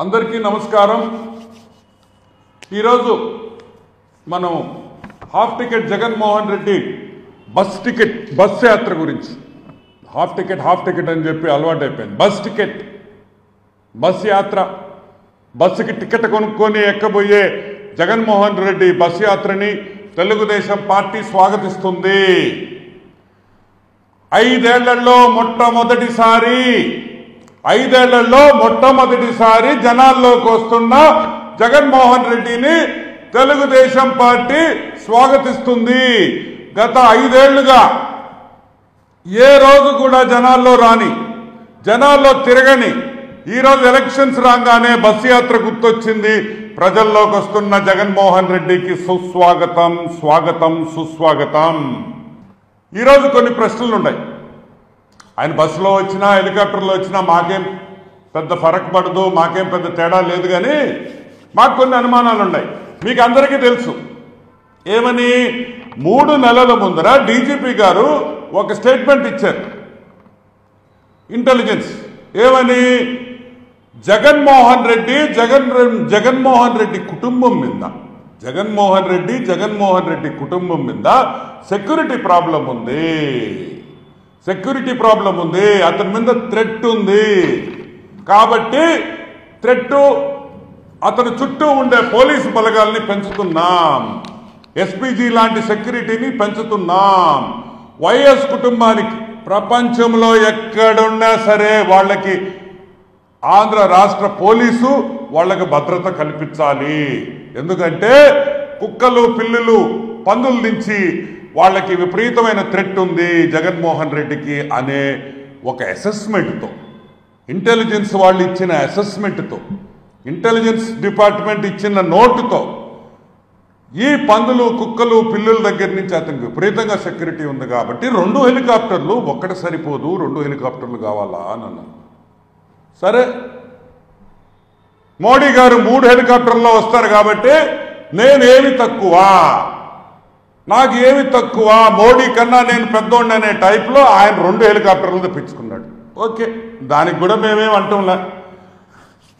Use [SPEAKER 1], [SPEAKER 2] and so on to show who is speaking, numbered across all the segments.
[SPEAKER 1] అందరికీ నమస్కారం। ఈరోజు మనం half ticket Jaganmohan Reddy bus యాత్ర గురించి హాఫ్ టికెట్ అని చెప్పి అలవాటు అయిపోయింది। బస్ యాత్ర బస్సుకి టికెట్ కొనుక్కొని ఎక్కబోయే జగన్మోహన్ రెడ్డి బస్ యాత్రని తెలుగుదేశం పార్టీ స్వాగతిస్తుంది। 5 ఏళ్లలో మొట్టమొదటిసారి జనాల్లోకి వస్తున్న జగన్మోహన్ రెడ్డిని తెలుగుదేశం పార్టీ స్వాగతిస్తుంది। గత 5 ఏళ్లుగా ఏ రోజు కూడా జనాల్లో రాని, జనాల్లో తిరగని ఈరోజు ఎలక్షన్స్ రాగానే బస్సు యాత్ర గుర్తొచ్చింది। ప్రజల్లోకి వస్తున్న జగన్మోహన్ రెడ్డికి సుస్వాగతం, స్వాగతం, సుస్వాగతం। ఈరోజు కొన్ని ప్రశ్నలు ఉన్నాయి। ఆయన బస్సులో వచ్చినా హెలికాప్టర్లో వచ్చినా మాకేం పెద్ద ఫరక్ పడదు, మాకేం పెద్ద తేడా లేదు, కానీ మాకు కొన్ని అనుమానాలు ఉన్నాయి। మీకు అందరికీ తెలుసు ఏమని, 3 నెలల ముందర డీజీపీ గారు ఒక స్టేట్మెంట్ ఇచ్చారు ఇంటెలిజెన్స్ ఏమని, జగన్మోహన్ రెడ్డి కుటుంబం మీద సెక్యూరిటీ ప్రాబ్లం ఉంది, అతని మీద థ్రెట్ ఉంది, కాబట్టి అతని చుట్టూ ఉండే పోలీసు బలగాల్ని పెంచుతున్నాం, ఎస్పీజీ లాంటి సెక్యూరిటీని పెంచుతున్నాం। వైఎస్ కుటుంబానికి ప్రపంచంలో ఎక్కడున్నా సరే వాళ్ళకి ఆంధ్ర రాష్ట్ర పోలీసు వాళ్ళకి భద్రత కల్పించాలి। ఎందుకంటే కుక్కలు, పిల్లులు, పందుల నుంచి వాళ్ళకి విపరీతమైన థ్రెట్ ఉంది జగన్మోహన్ రెడ్డికి అనే ఒక అసెస్మెంట్తో, ఇంటెలిజెన్స్ వాళ్ళు ఇచ్చిన అసెస్మెంట్తో, ఇంటెలిజెన్స్ డిపార్ట్మెంట్ ఇచ్చిన నోటుతో ఈ పందులు, కుక్కలు, పిల్లుల దగ్గర నుంచి అతనికి విపరీతంగా సెక్యూరిటీ ఉంది కాబట్టి 2 హెలికాప్టర్లు ఒక్కటి సరిపోదు, 2 హెలికాప్టర్లు కావాలా అని అన్నారు। సరే, మోడీ గారు 3 హెలికాప్టర్లో వస్తారు కాబట్టి నాకు ఏమి తక్కువ, మోడీ కన్నా నేను పెద్దోండి అనే టైప్లో ఆయన 2 హెలికాప్టర్లు తెప్పించుకున్నాడు। ఓకే, దానికి కూడా మేమేం అంటాంలే।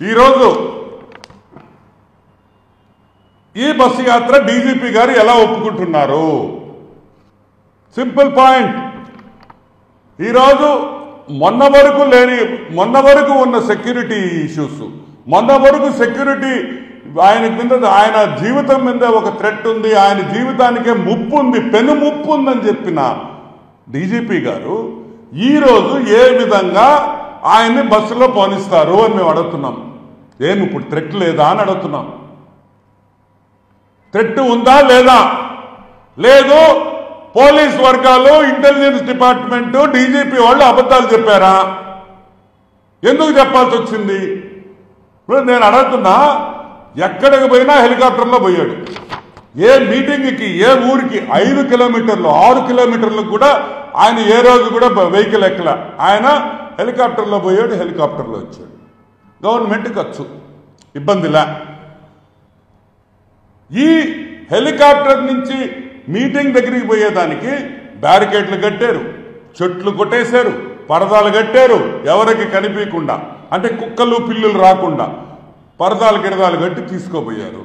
[SPEAKER 1] ఈరోజు ఈ బస్సు యాత్ర డీజీపీ గారు ఎలా ఒప్పుకుంటున్నారు? సింపుల్ పాయింట్, ఈరోజు మొన్న వరకు ఉన్న సెక్యూరిటీ ఇష్యూస్, మొన్న వరకు సెక్యూరిటీ ఆయన జీవితం మీద ఒక థ్రెట్ ఉంది, ఆయన జీవితానికే ముప్పు ఉంది, పెను ముప్పు ఉందని చెప్పిన డీజీపీ గారు ఈరోజు ఏ విధంగా ఆయన్ని బస్సులో పోనిస్తారు అని మేము అడుగుతున్నాం। ఏమి ఇప్పుడు థ్రెట్ లేదా అని అడుగుతున్నాం। థ్రెట్ ఉందా లేదా? లేదు, పోలీస్ వర్గాలు, ఇంటెలిజెన్స్ డిపార్ట్మెంటు, డీజీపీ వాళ్ళు అబద్ధాలు చెప్పారా? ఎందుకు చెప్పాల్సి వచ్చింది? ఇప్పుడు నేను అడుగుతున్నా, ఎక్కడికి పోయినా హెలికాప్టర్లో పోయాడు, ఏ మీటింగ్కి, ఏ ఊరికి 5 కిలోమీటర్లు 6 కిలోమీటర్లకు కూడా ఆయన ఏ రోజు కూడా వెహికల్ ఎక్కల, ఆయన హెలికాప్టర్లో పోయాడు, హెలికాప్టర్లో వచ్చాడు। గవర్నమెంట్ ఖర్చు, ఇబ్బందిలా। ఈ హెలికాప్టర్ నుంచి మీటింగ్ దగ్గరికి పోయేదానికి బ్యారికేడ్లు కట్టారు, చెట్లు కొట్టేశారు, పరదాలు కట్టారు, ఎవరికి కనిపించకుండా, అంటే కుక్కలు, పిల్లులు రాకుండా పరదాలు గిరదాలు కట్టి తీసుకోపోయారు।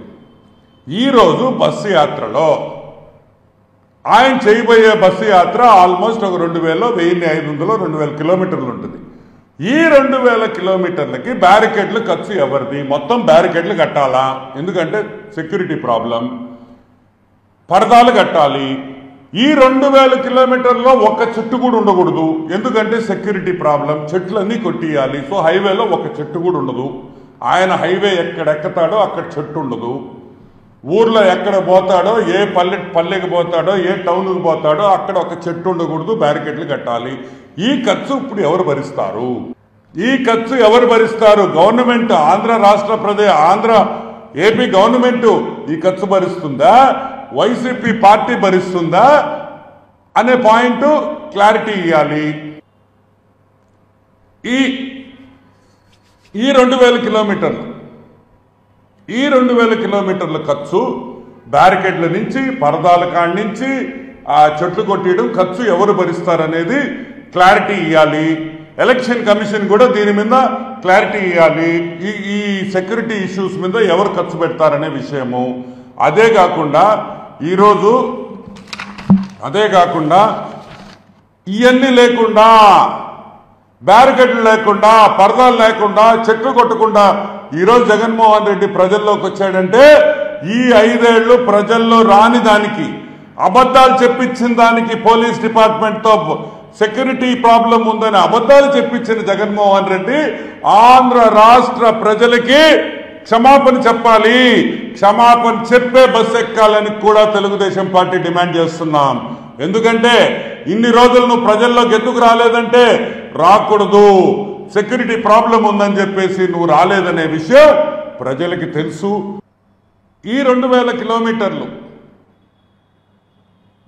[SPEAKER 1] ఈరోజు బస్సు యాత్రలో ఆయన చేయబోయే బస్సు యాత్ర ఆల్మోస్ట్ ఒక 1500-2000 కిలోమీటర్లు ఉంటుంది। ఈ 2000 కిలోమీటర్లకి బ్యారికేడ్లు ఖర్చు ఎవరిది? మొత్తం బ్యారికేడ్లు కట్టాలా? ఎందుకంటే సెక్యూరిటీ ప్రాబ్లం, పరదాలు కట్టాలి। ఈ 2000 కిలోమీటర్లో ఒక్క చెట్టు కూడా ఉండకూడదు, ఎందుకంటే సెక్యూరిటీ ప్రాబ్లం, చెట్లన్నీ కొట్టియాలి। సో హైవేలో ఒక చెట్టు కూడా ఉండదు, ఆయన హైవే ఎక్కడ ఎక్కుతాడో అక్కడ చెట్టు ఉండదు, ఊర్లో ఎక్కడ పోతాడో, ఏ పల్లెకి పోతాడో, ఏ టౌన్కి పోతాడో అక్కడ ఒక చెట్టు ఉండకూడదు, బ్యారికేడ్లు కట్టాలి। ఈ ఖర్చు ఇప్పుడు ఎవరు భరిస్తారు? గవర్నమెంట్, ఏపీ గవర్నమెంట్ ఈ ఖర్చు భరిస్తుందా, వైసీపీ పార్టీ భరిస్తుందా అనే పాయింట్ క్లారిటీ ఇవ్వాలి। ఈ 2000 కిలోమీటర్ల ఖర్చు, బ్యారికేడ్ల నుంచి, పరదాల కాడి నుంచి ఆ చెట్లు కొట్టేయడం ఖర్చు ఎవరు భరిస్తారనేది క్లారిటీ ఇవ్వాలి। ఎలక్షన్ కమిషన్ కూడా దీని మీద క్లారిటీ ఇవ్వాలి. ఈ సెక్యూరిటీ ఇష్యూస్ మీద ఎవరు ఖర్చు పెడతారనే విషయము. అదే కాకుండా ఇవన్నీ లేకుండా, బ్యారికేడ్లు లేకుండా, పరదాలు లేకుండా, చెట్లు కొట్టకుండా ఈరోజు జగన్మోహన్ రెడ్డి ప్రజల్లోకి వచ్చాడంటే ఈ 5 ఏళ్లు ప్రజల్లో రాని దానికి, అబద్ధాలు చెప్పించిన దానికి, పోలీస్ డిపార్ట్మెంట్తో సెక్యూరిటీ ప్రాబ్లం ఉందని అబద్ధాలు చెప్పించిన జగన్మోహన్ రెడ్డి ఆంధ్ర రాష్ట్ర ప్రజలకి క్షమాపణ చెప్పాలి. క్షమాపణ చెప్పే బస్సు ఎక్కాలని కూడా తెలుగుదేశం పార్టీ డిమాండ్ చేస్తున్నాం. ఎందుకంటే ఇన్ని రోజులు నువ్వు ప్రజల్లోకి ఎందుకు రాలేదంటే, రాకూడదు, సెక్యూరిటీ ప్రాబ్లం ఉందని చెప్పేసి నువ్వు రాలేదనే విషయం ప్రజలకి తెలుసు. ఈ 2000 కిలోమీటర్లు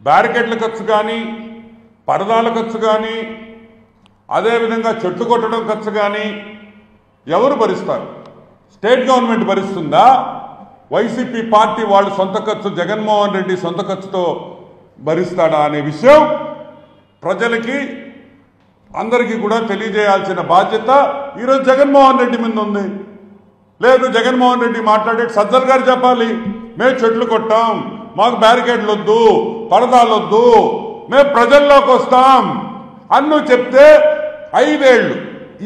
[SPEAKER 1] బ్యారికేడ్ల ఖర్చు కానీ, పరదాల ఖర్చు కానీ, అదేవిధంగా చెట్లు కొట్టడం ఖర్చు కానీ ఎవరు భరిస్తారు? స్టేట్ గవర్నమెంట్ భరిస్తుందా? వైసీపీ పార్టీ వాళ్ళు సొంత ఖర్చు, జగన్మోహన్ రెడ్డి సొంత ఖర్చుతో భరిస్తాడా అనే విషయం ప్రజలకి అందరికీ కూడా తెలియజేయాల్సిన బాధ్యత ఈరోజు జగన్మోహన్ రెడ్డి మీద ఉంది. లేదు, జగన్మోహన్ రెడ్డి మాట్లాడే సజ్జల్ గారు చెప్పాలి, మేము చెట్లు కొట్టాం, మాకు బ్యారికేడ్లు వద్దు, పరదాలు వద్దు, మేము ప్రజల్లోకి వస్తాం అని నువ్వు చెప్తే 5 ఏళ్ళు,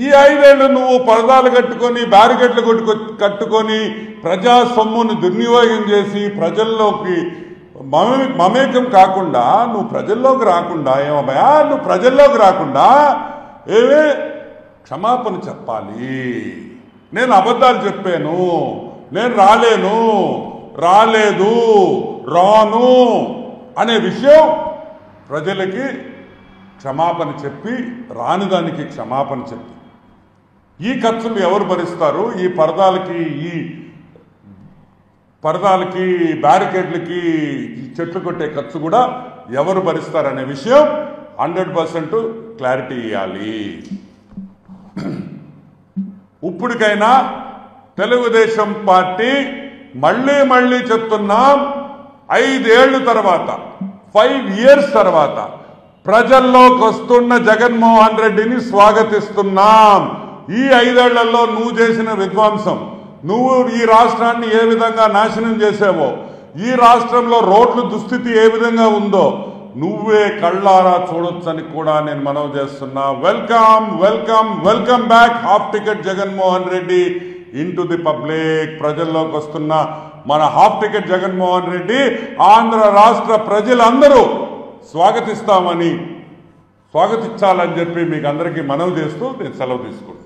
[SPEAKER 1] ఈ 5 ఏళ్ళు నువ్వు పరదాలు కట్టుకొని, బ్యారికేడ్లు కట్టుకొని ప్రజా సొమ్మును దుర్వినియోగం చేసి ప్రజల్లోకి మమేకం కాకుండా, నువ్వు ప్రజల్లోకి రాకుండా, ఏమయ్యా నువ్వు ప్రజల్లోకి రాకుండా క్షమాపణ చెప్పాలి. నేను అబద్ధాలు చెప్పాను, నేను రాలేదు, రాను అనే విషయం ప్రజలకి క్షమాపణ చెప్పి, రాని దానికి క్షమాపణ చెప్పి, ఈ ఖర్చులు ఎవరు భరిస్తారు? ఈ పరదాలకి, బ్యారికేడ్లకి, చెట్లు కొట్టే ఖర్చు కూడా ఎవరు భరిస్తారనే విషయం 100% క్లారిటీ ఇవ్వాలి. ఇప్పటికైనా తెలుగుదేశం పార్టీ మళ్ళీ చెప్తున్నాం, 5 ఏళ్ల తర్వాత, 5 years తర్వాత ప్రజల్లోకి వస్తున్న జగన్మోహన్ రెడ్డిని స్వాగతిస్తున్నాం. ఈ 5 ఏళ్లలో నువ్వు చేసిన విధ్వంసం, నువ్వు ఈ రాష్ట్రాన్ని ఏ విధంగా నాశనం చేసావో, ఈ రాష్ట్రంలో రోడ్ల దుస్థితి ఏ విధంగా ఉందో నువ్వే కళ్ళారా చూడొచ్చని కూడా నేను మనవి చేస్తున్నా. Welcome back half ticket Jaganmohan Reddy into the public. ప్రజల్లోకి వస్తున్న మన హాఫ్ టికెట్ జగన్మోహన్ రెడ్డి ఆంధ్ర రాష్ట్ర ప్రజలందరూ స్వాగతించాలని చెప్పి మీకు అందరికీ మనవి చేస్తూ నేను సెలవు తీసుకుంటాను.